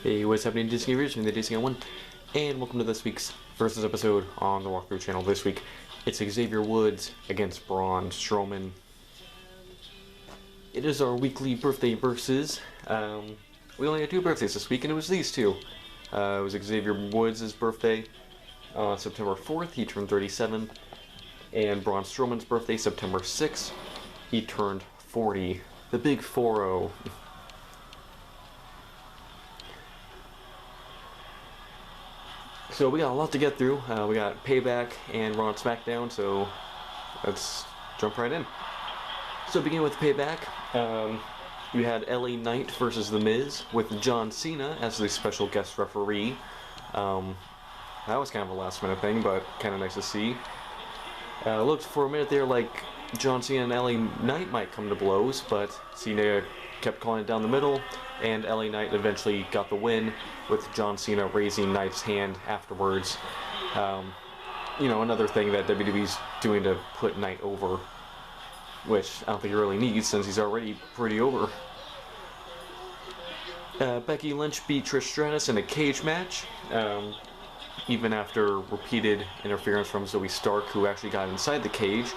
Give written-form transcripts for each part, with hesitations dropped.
Hey, what's happening, Disney Readers from the Guy01, and welcome to this week's Versus episode on the Walkthrough channel. This week, it's Xavier Woods against Braun Strowman. It is our weekly birthday versus. We only had two birthdays this week, and it was these two. It was Xavier Woods' birthday on September 4th, he turned 37, and Braun Strowman's birthday, September 6th, he turned 40. The big 4-0. So we got a lot to get through. We got Payback and Raw and SmackDown, so let's jump right in. So begin with Payback. You had LA Knight versus The Miz with John Cena as the special guest referee. That was kind of a last minute thing, but kind of nice to see. Looked for a minute there like John Cena and LA Knight might come to blows, but Cena kept calling it down the middle, and LA Knight eventually got the win with John Cena raising Knight's hand afterwards. You know, another thing that WWE's doing to put Knight over, which I don't think he really needs since he's already pretty over. Becky Lynch beat Trish Stratus in a cage match, even after repeated interference from Zoe Stark, who actually got inside the cage.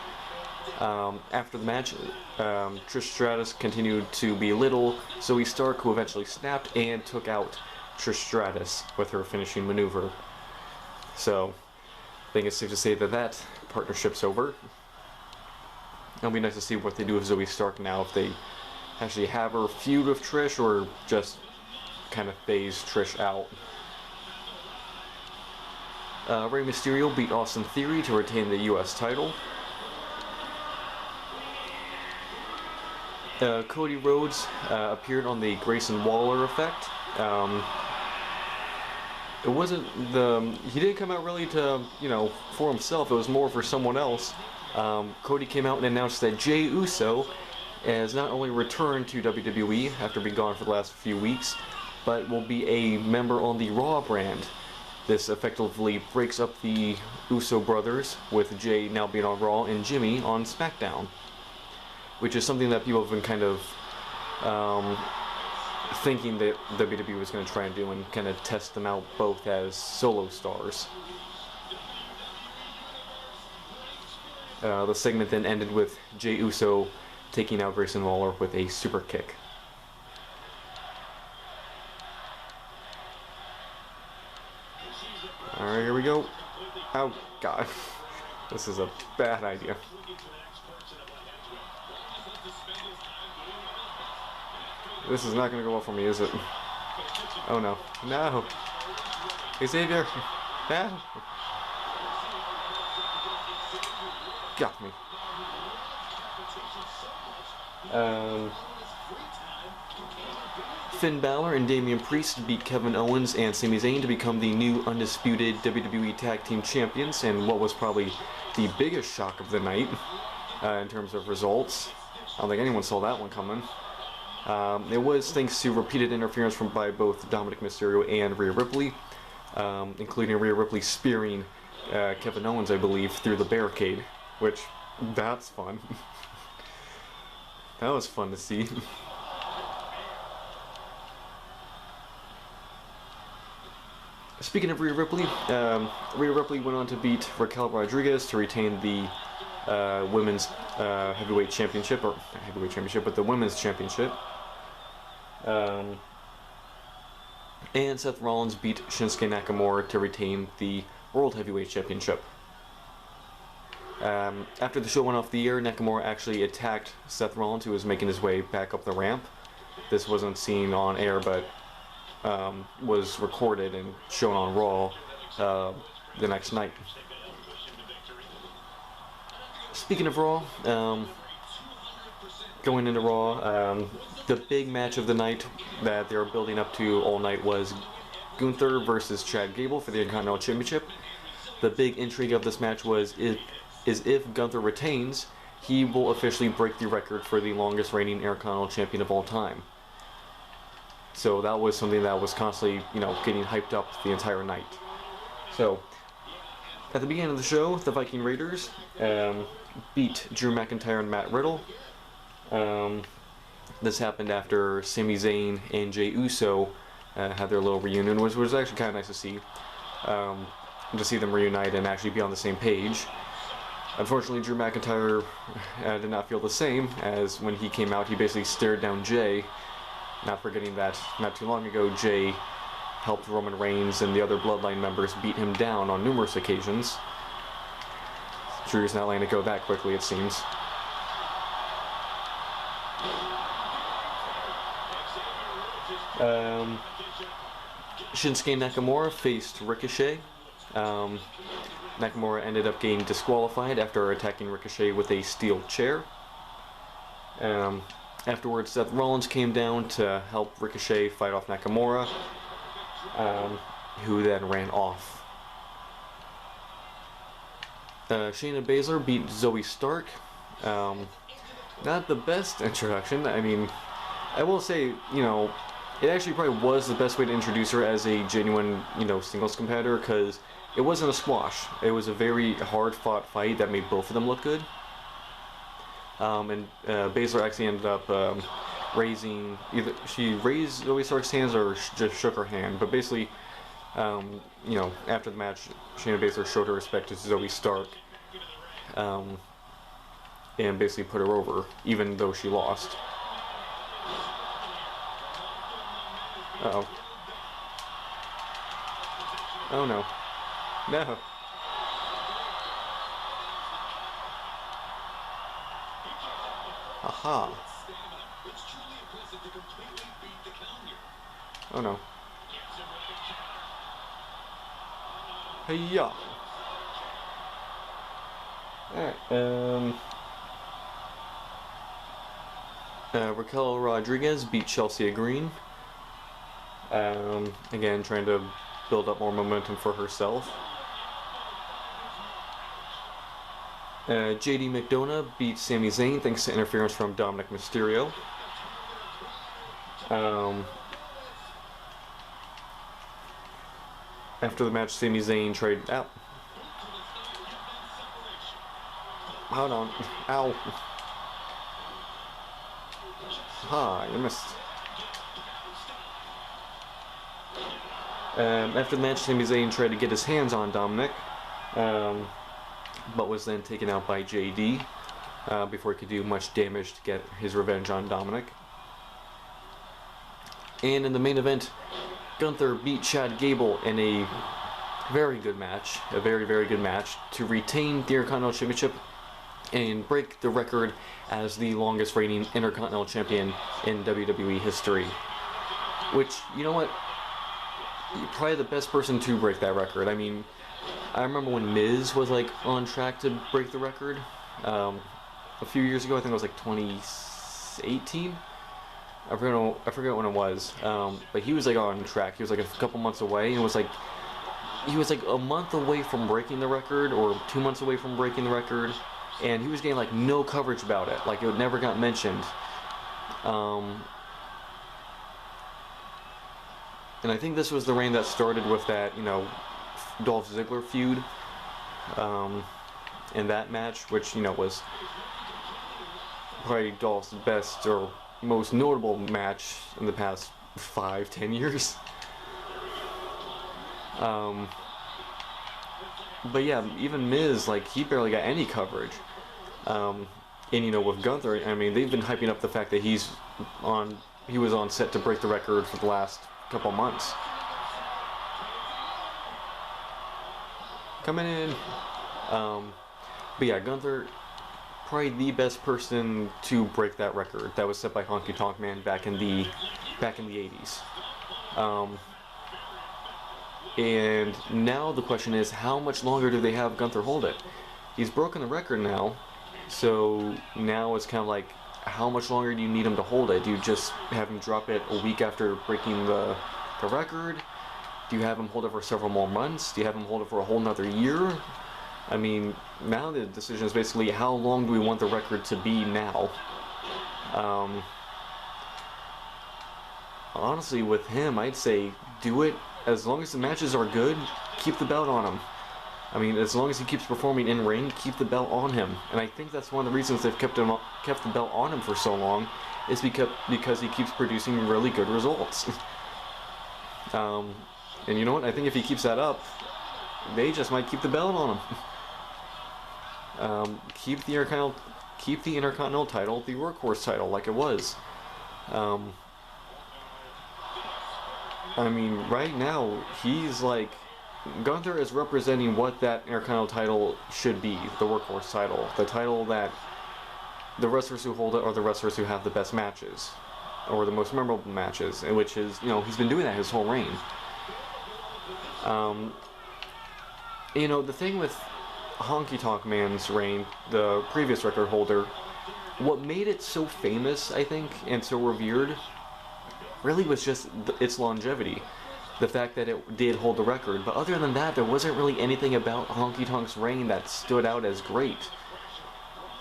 After the match, Trish Stratus continued to belittle Zoe Stark, who eventually snapped and took out Trish Stratus with her finishing maneuver. So, I think it's safe to say that that partnership's over. It'll be nice to see what they do with Zoe Stark now, if they actually have her feud with Trish or just kind of phase Trish out. Rey Mysterio beat Austin Theory to retain the US title. Cody Rhodes appeared on the Grayson Waller effect. It wasn't he didn't come out really to, for himself, it was more for someone else. Cody came out and announced that Jey Uso has not only returned to WWE after being gone for the last few weeks, but will be a member on the Raw brand. This effectively breaks up the Uso brothers, with Jey now being on Raw and Jimmy on SmackDown, which is something that people have been kind of thinking that WWE was going to try and do, and kind of test them out both as solo stars. The segment then ended with Jey Uso taking out Grayson Waller with a super kick. Alright, here we go. Oh god. This is a bad idea. This is not going to go well for me, is it? Oh no. No! Hey, Xavier! No! Got me. Finn Balor and Damian Priest beat Kevin Owens and Sami Zayn to become the new undisputed WWE Tag Team Champions, and what was probably the biggest shock of the night in terms of results. I don't think anyone saw that one coming. It was thanks to repeated interference by both Dominic Mysterio and Rhea Ripley, including Rhea Ripley spearing Kevin Owens, I believe, through the barricade, which, that's fun. That was fun to see. Speaking of Rhea Ripley went on to beat Raquel Rodriguez to retain the women's heavyweight championship, or not heavyweight championship, but the women's championship. And Seth Rollins beat Shinsuke Nakamura to retain the World Heavyweight Championship. After the show went off the air, Nakamura actually attacked Seth Rollins, who was making his way back up the ramp. This wasn't seen on air, but was recorded and shown on Raw the next night. Speaking of Raw, going into Raw, the big match of the night that they were building up to all night was Gunther versus Chad Gable for the Intercontinental Championship. The big intrigue of this match was if Gunther retains, he will officially break the record for the longest reigning Intercontinental Champion of all time. So that was something that was constantly, getting hyped up the entire night. So, at the beginning of the show, the Viking Raiders beat Drew McIntyre and Matt Riddle. This happened after Sami Zayn and Jey Uso had their little reunion, which was actually kind of nice to see. To see them reunite and actually be on the same page. Unfortunately, Drew McIntyre did not feel the same, as when he came out, he basically stared down Jay, not forgetting that not too long ago, Jay helped Roman Reigns and the other Bloodline members beat him down on numerous occasions. Drew's not letting it go that quickly, it seems. Shinsuke Nakamura faced Ricochet. Nakamura ended up getting disqualified after attacking Ricochet with a steel chair. Afterwards, Seth Rollins came down to help Ricochet fight off Nakamura, who then ran off. Shayna Baszler beat Zoe Stark. Not the best introduction. I mean, I will say, it actually probably was the best way to introduce her as a genuine, singles competitor, because it wasn't a squash. It was a very hard-fought fight that made both of them look good. And Baszler actually ended up raising, either she raised Zoe Stark's hands or just shook her hand. But basically, after the match, Shayna Baszler showed her respect to Zoe Stark, and basically put her over, even though she lost. Uh-oh. Oh no. No. Aha. Oh no. Hey-ya. Alright, Raquel Rodriguez beat Chelsea Green. Again, trying to build up more momentum for herself. JD McDonough beat Sami Zayn thanks to interference from Dominic Mysterio. After the match, Sami Zayn tried out. Hold on. Ow. Ah, you missed. After the match, Sami Zayn tried to get his hands on Dominic, but was then taken out by JD before he could do much damage to get his revenge on Dominic. And in the main event, Gunther beat Chad Gable in a very good match, a very, very good match, to retain the Intercontinental Championship and break the record as the longest reigning Intercontinental Champion in WWE history. Which, you know what? Probably the best person to break that record. I mean, I remember when Miz was on track to break the record a few years ago. I think it was 2018. I forget when it was. But he was on track. He was a couple months away, and he was a month away from breaking the record, or 2 months away from breaking the record, and he was getting no coverage about it. It never got mentioned. And I think this was the reign that started with that, Dolph Ziggler feud in that match, which, was probably Dolph's best or most notable match in the past 5-10 years. But yeah, even Miz, he barely got any coverage. And, with Gunther, I mean, they've been hyping up the fact that he was on set to break the record for the last couple months. Coming in. But yeah, Gunther, probably the best person to break that record that was set by Honky Tonk Man back in the 80s. And now the question is, how much longer do they have Gunther hold it? He's broken the record now, so now it's kind of how much longer do you need him to hold it? Do you just have him drop it a week after breaking the record? Do you have him hold it for several more months? Do you have him hold it for a whole nother year? I mean, now the decision is basically, how long do we want the record to be now? Honestly, with him, I'd say do it as long as the matches are good. Keep the belt on him. I mean, as long as he keeps performing in ring, keep the belt on him. And I think that's one of the reasons they've kept the belt on him for so long, is because he keeps producing really good results. And you know what? I think if he keeps that up, they just might keep the belt on him. Keep the Intercontinental title, the workhorse title, like it was. I mean, right now he's like, Gunther is representing what that Intercontinental title should be, the workhorse title, the title that the wrestlers who hold it are the wrestlers who have the best matches, or the most memorable matches, which is, you know, he's been doing that his whole reign. You know, the thing with Honky Tonk Man's reign, the previous record holder, what made it so famous, I think, and so revered, really was just its longevity. The fact that it did hold the record. But other than that, there wasn't really anything about Honky Tonk's reign that stood out as great.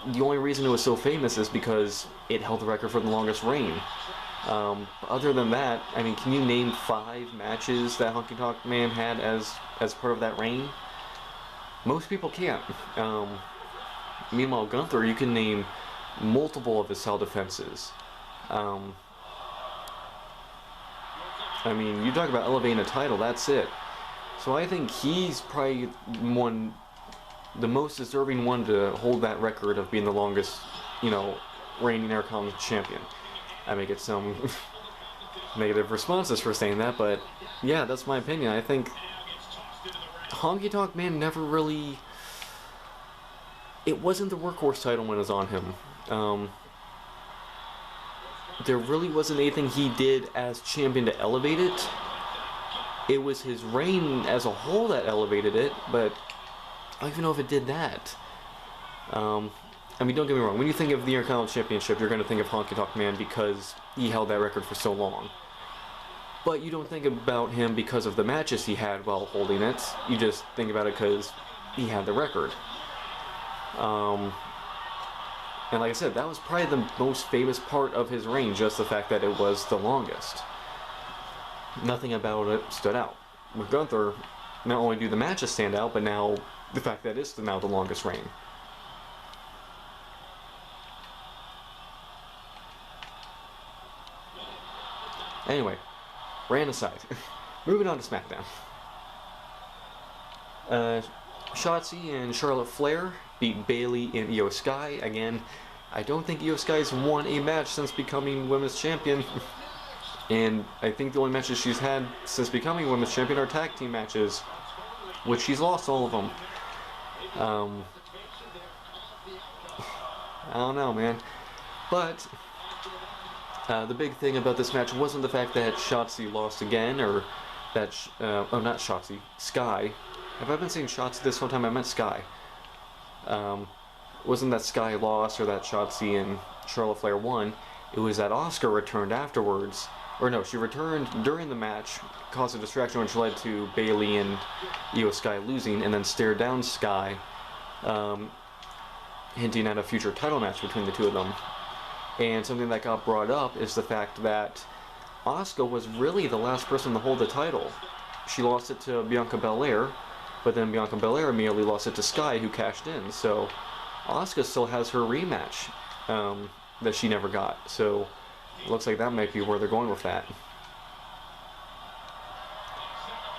The only reason it was so famous is because it held the record for the longest reign. Other than that, I mean, can you name 5 matches that Honky Tonk Man had as part of that reign? Most people can't. Meanwhile, Gunther, you can name multiple of his title defenses. I mean, you talk about elevating a title, that's it. So I think he's probably the most deserving one to hold that record of being the longest, you know, reigning Intercontinental champion. I may get some negative responses for saying that, but yeah, that's my opinion. I think Honky Tonk Man never really... It wasn't the workhorse title when it was on him. There really wasn't anything he did as champion to elevate it. It was his reign as a whole that elevated it, but I don't even know if it did that. I mean, don't get me wrong, when you think of the Intercontinental Championship, you're going to think of Honky Tonk Man because he held that record for so long. But you don't think about him because of the matches he had while holding it. You just think about it because he had the record. And like I said, that was probably the most famous part of his reign, just the fact that it was the longest. Nothing about it stood out. With Gunther, not only do the matches stand out, but now the fact that it's now the longest reign. Anyway, rant aside. Moving on to SmackDown. Shotzi and Charlotte Flair beat Bayley and Io Sky. Again, I don't think Io Sky's won a match since becoming Women's Champion. And I think the only matches she's had since becoming Women's Champion are tag team matches, which she's lost all of them. I don't know, man. But the big thing about this match wasn't the fact that Shotzi lost again, or that, oh, not Shotzi, Sky. Have I been saying Shotzi this whole time? I meant Sky. Wasn't that Sky lost or that Shotzi and Charlotte Flair won. It was that Asuka returned afterwards. Or no, she returned during the match, caused a distraction which led to Bayley and Io Sky losing, and then stared down Sky, hinting at a future title match between the two of them. And something that got brought up is the fact that Asuka was really the last person to hold the title. She lost it to Bianca Belair, but then Bianca Belair immediately lost it to Sky, who cashed in. So Asuka still has her rematch that she never got. So it looks like that might be where they're going with that.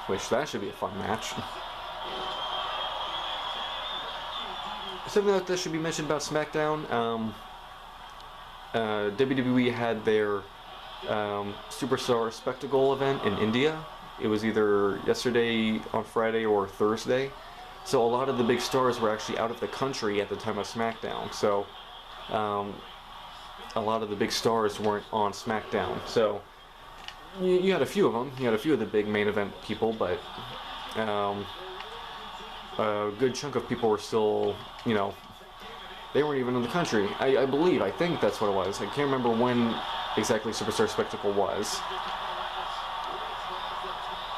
Which, that should be a fun match. Something like this should be mentioned about SmackDown. WWE had their Superstar Spectacle event in India. It was either yesterday on Friday or Thursday. So a lot of the big stars were actually out of the country at the time of SmackDown. So a lot of the big stars weren't on SmackDown. So you had a few of them. You had a few of the big main event people, but a good chunk of people were still, you know, they weren't even in the country. I think that's what it was. I can't remember when exactly Superstar Spectacle was.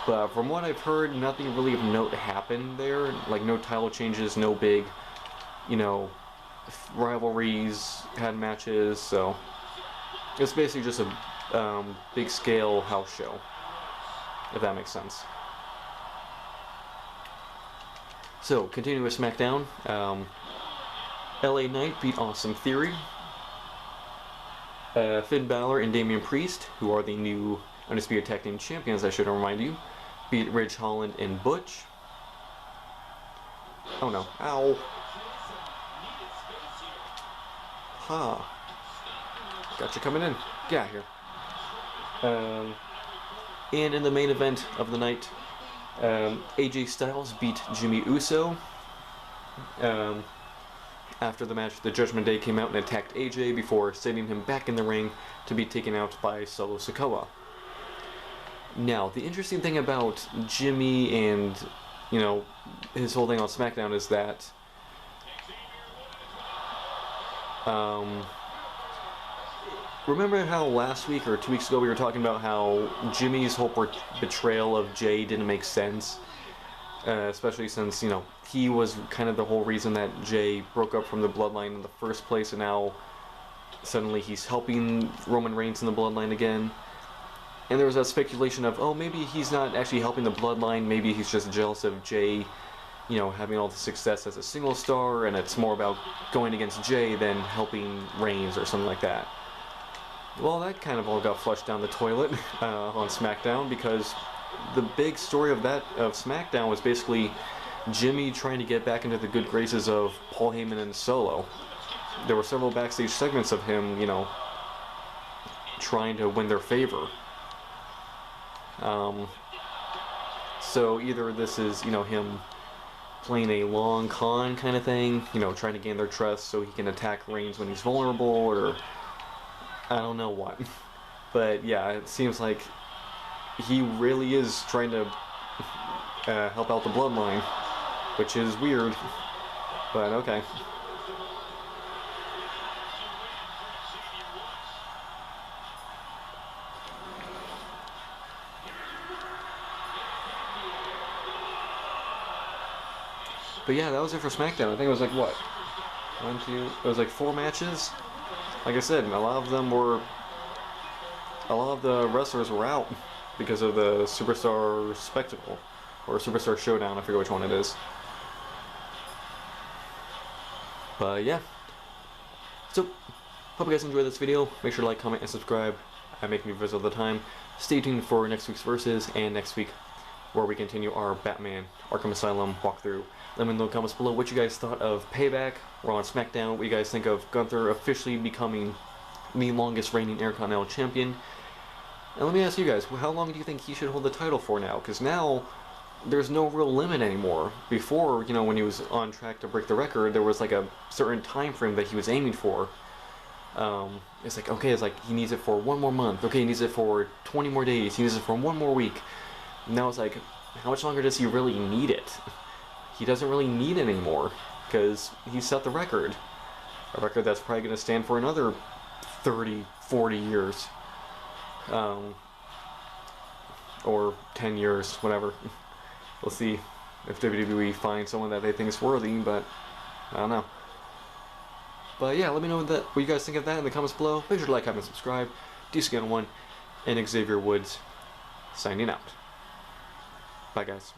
But from what I've heard, nothing really of note happened there. Like, no title changes, no big, you know, rivalries, had matches, so it's basically just a big scale house show, if that makes sense. So, continuing with SmackDown, LA Knight beat Austin Theory. Finn Balor and Damian Priest, who are the new Undisputed Tag Team Champions, I should remind you, beat Ridge Holland and Butch. Oh no. Ow. Ha. Gotcha coming in. Get out here. And in the main event of the night, AJ Styles beat Jimmy Uso. After the match, the Judgment Day came out and attacked AJ before sending him back in the ring to be taken out by Solo Sikoa. Now, the interesting thing about Jimmy and, you know, his whole thing on SmackDown is that remember how last week or 2 weeks ago we were talking about how Jimmy's whole betrayal of Jay didn't make sense? Especially since, you know, he was kind of the whole reason that Jay broke up from the Bloodline in the first place, and now suddenly he's helping Roman Reigns in the Bloodline again. And there was that speculation of, oh, maybe he's not actually helping the Bloodline, maybe he's just jealous of Jay, you know, having all the success as a single star, and it's more about going against Jay than helping Reigns or something like that. Well, that kind of all got flushed down the toilet on SmackDown, because the big story of SmackDown was basically Jimmy trying to get back into the good graces of Paul Heyman and Solo. There were several backstage segments of him, you know, trying to win their favor. So either this is, you know, him playing a long con kind of thing, you know, trying to gain their trust so he can attack Reigns when he's vulnerable, or I don't know what. But yeah, it seems like he really is trying to help out the Bloodline, which is weird, but okay. But yeah, that was it for SmackDown. I think it was like, what? It was like 4 matches? Like I said, a lot of the wrestlers were out because of the Superstar Spectacle, or Superstar Showdown, I forget which one it is. But yeah. So, hope you guys enjoyed this video. Make sure to like, comment, and subscribe. I make new videos all the time. Stay tuned for next week's Versus, and next week, where we continue our Batman Arkham Asylum walkthrough. Let me know in the comments below what you guys thought of Payback, Raw and SmackDown, what you guys think of Gunther officially becoming the longest reigning Intercontinental Champion. And let me ask you guys, how long do you think he should hold the title for now? Because now, there's no real limit anymore. Before, you know, when he was on track to break the record, there was like a certain time frame that he was aiming for. It's like, okay, it's like he needs it for 1 more month. Okay, he needs it for 20 more days. He needs it for 1 more week. Now it's like, how much longer does he really need it? He doesn't really need it anymore, because he set the record. A record that's probably going to stand for another 30, 40 years. Or 10 years, whatever. We'll see if WWE finds someone that they think is worthy, but I don't know. But yeah, let me know what you guys think of that in the comments below. Make sure to like, comment, and subscribe. Guy01 and Xavier Woods signing out. Bye, guys.